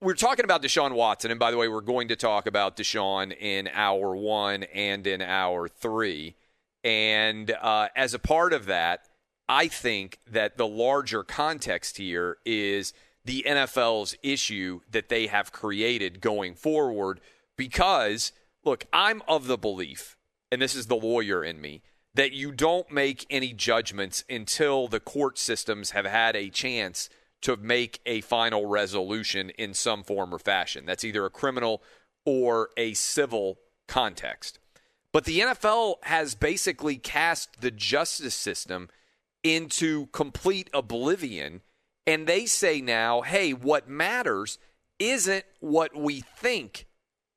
we're talking about Deshaun Watson, and by the way, we're going to talk about Deshaun in hour 1 and in hour 3. And as a part of that, I think that the larger context here is the NFL's issue that they have created going forward because, look, I'm of the belief, and this is the lawyer in me, that you don't make any judgments until the court systems have had a chance to make a final resolution in some form or fashion. That's either a criminal or a civil context. But the NFL has basically cast the justice system into complete oblivion, and they say now, hey, what matters isn't what we think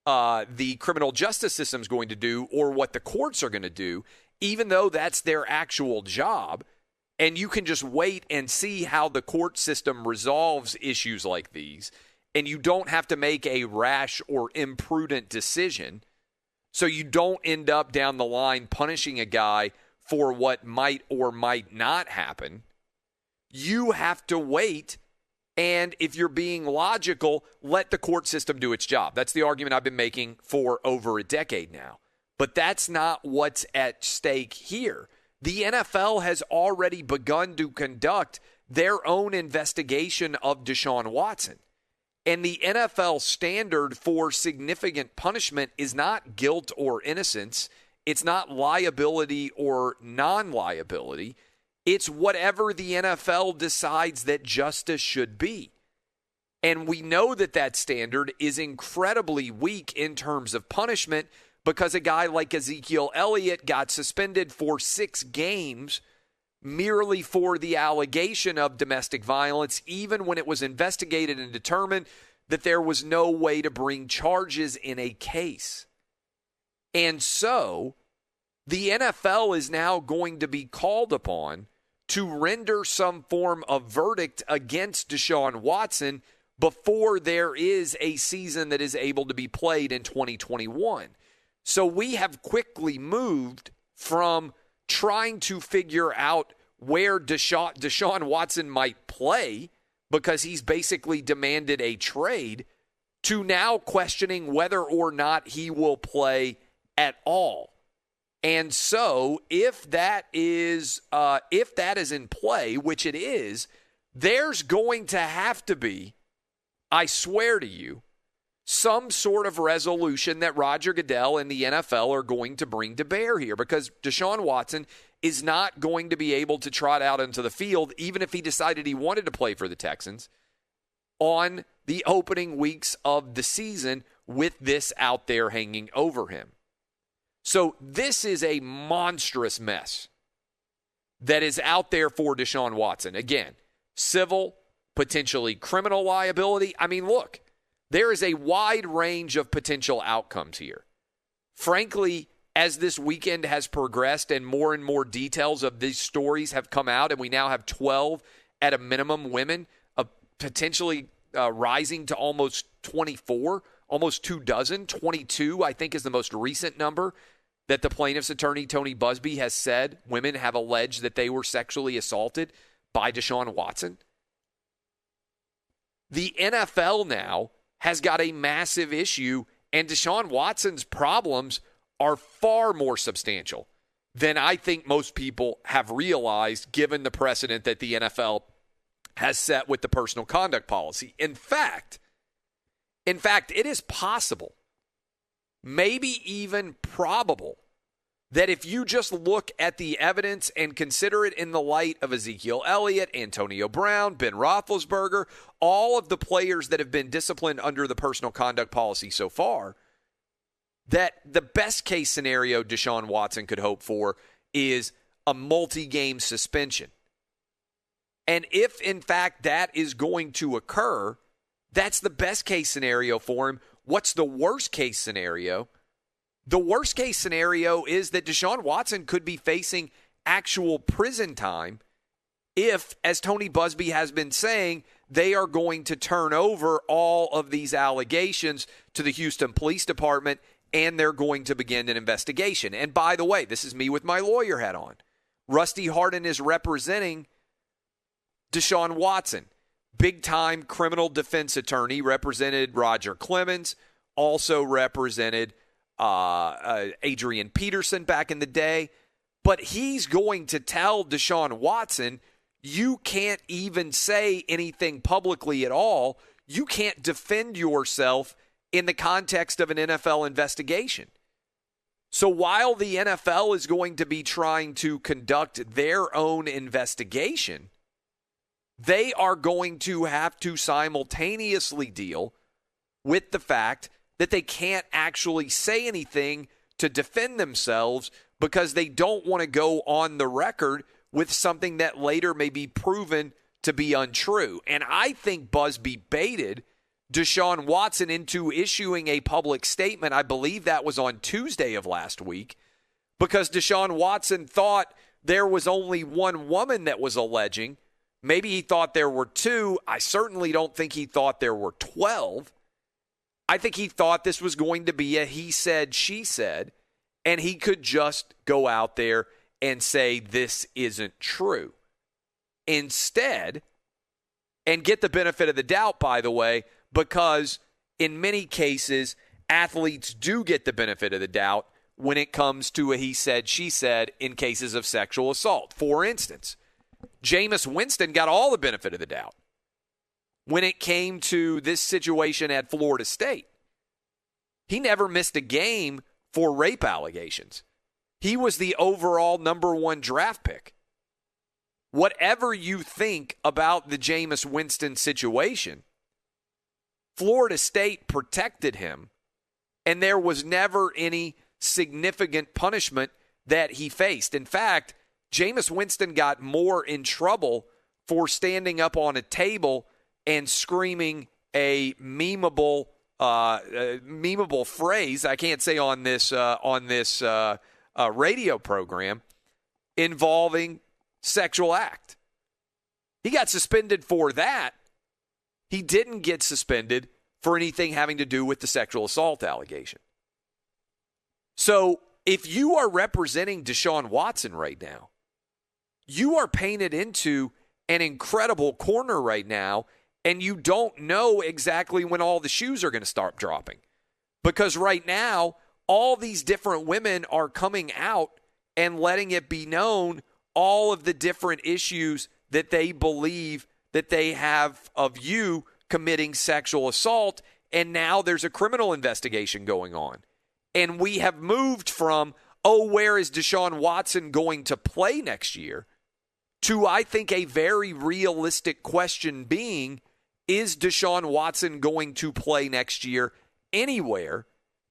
the criminal justice system is going to do or what the courts are going to do, even though that's their actual job. And you can just wait and see how the court system resolves issues like these. And you don't have to make a rash or imprudent decision. So you don't end up down the line punishing a guy for what might or might not happen. You have to wait. And if you're being logical, let the court system do its job. That's the argument I've been making for over a decade now. But that's not what's at stake here. The NFL has already begun to conduct their own investigation of Deshaun Watson. And the NFL standard for significant punishment is not guilt or innocence. It's not liability or non-liability. It's whatever the NFL decides that justice should be. And we know that that standard is incredibly weak in terms of punishment because a guy like Ezekiel Elliott got suspended for 6 games merely for the allegation of domestic violence, even when it was investigated and determined that there was no way to bring charges in a case. And so the NFL is now going to be called upon to render some form of verdict against Deshaun Watson before there is a season that is able to be played in 2021. So we have quickly moved from trying to figure out where Deshaun Watson might play because he's basically demanded a trade to now questioning whether or not he will play at all. And so if that is in play, which it is, there's going to have to be, I swear to you, some sort of resolution that Roger Goodell and the NFL are going to bring to bear here because Deshaun Watson is not going to be able to trot out into the field, even if he decided he wanted to play for the Texans, on the opening weeks of the season with this out there hanging over him. So this is a monstrous mess that is out there for Deshaun Watson. Again, civil, potentially criminal liability. I mean, look, there is a wide range of potential outcomes here. Frankly, as this weekend has progressed and more details of these stories have come out, and we now have 12 at a minimum women, potentially rising to almost 24, almost 24, 22, I think is the most recent number that the plaintiff's attorney, Tony Busby, has said women have alleged that they were sexually assaulted by Deshaun Watson. The NFL now has got a massive issue, and Deshaun Watson's problems are far more substantial than I think most people have realized, given the precedent that the NFL has set with the personal conduct policy. In fact, it is possible, maybe even probable, that if you just look at the evidence and consider it in the light of Ezekiel Elliott, Antonio Brown, Ben Roethlisberger, all of the players that have been disciplined under the personal conduct policy so far, that the best case scenario Deshaun Watson could hope for is a multi-game suspension. And if, in fact, that is going to occur, that's the best case scenario for him. What's the worst case scenario? The worst case scenario is that Deshaun Watson could be facing actual prison time if, as Tony Busby has been saying, they are going to turn over all of these allegations to the Houston Police Department and they're going to begin an investigation. And by the way, this is me with my lawyer hat on. Rusty Hardin is representing Deshaun Watson. big-time criminal defense attorney, represented Roger Clemens, also represented Adrian Peterson back in the day. But he's going to tell Deshaun Watson, you can't even say anything publicly at all. You can't defend yourself in the context of an NFL investigation. So while the NFL is going to be trying to conduct their own investigation, they are going to have to simultaneously deal with the fact that they can't actually say anything to defend themselves because they don't want to go on the record with something that later may be proven to be untrue. And I think Busby baited Deshaun Watson into issuing a public statement. I believe that was on Tuesday of last week, because Deshaun Watson thought there was only one woman that was alleging. Maybe he thought there were two. I certainly don't think he thought there were 12. I think he thought this was going to be a he said, she said, and he could just go out there and say this isn't true. Instead, and get the benefit of the doubt, by the way, because in many cases, athletes do get the benefit of the doubt when it comes to a he said, she said in cases of sexual assault. For instance, Jameis Winston got all the benefit of the doubt when it came to this situation at Florida State. He never missed a game for rape allegations. He was the overall number 1 draft pick. Whatever you think about the Jameis Winston situation, Florida State protected him, and there was never any significant punishment that he faced. In fact, Jameis Winston got more in trouble for standing up on a table and screaming a memeable phrase I can't say on this radio program involving sexual act. He got suspended for that. He didn't get suspended for anything having to do with the sexual assault allegation. So if you are representing Deshaun Watson right now, you are painted into an incredible corner right now, and you don't know exactly when all the shoes are going to start dropping. Because right now, all these different women are coming out and letting it be known all of the different issues that they believe that they have of you committing sexual assault, and now there's a criminal investigation going on. And we have moved from, where is Deshaun Watson going to play next year, to, I think, a very realistic question being, is Deshaun Watson going to play next year anywhere?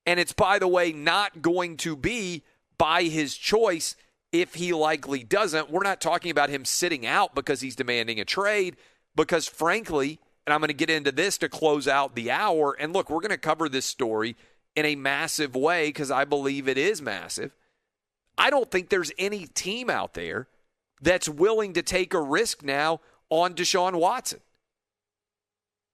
And it's, by the way, not going to be by his choice if he likely doesn't. We're not talking about him sitting out because he's demanding a trade, because frankly, and I'm going to get into this to close out the hour, and look, we're going to cover this story in a massive way because I believe it is massive. I don't think there's any team out there that's willing to take a risk now on Deshaun Watson.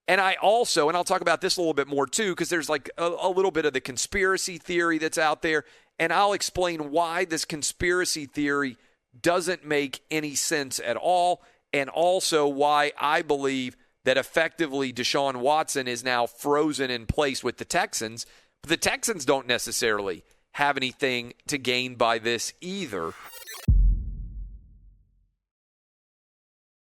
And I also, and I'll talk about this a little bit more too, because there's like a little bit of the conspiracy theory that's out there, and I'll explain why this conspiracy theory doesn't make any sense at all, and also why I believe that effectively Deshaun Watson is now frozen in place with the Texans. But the Texans don't necessarily have anything to gain by this either.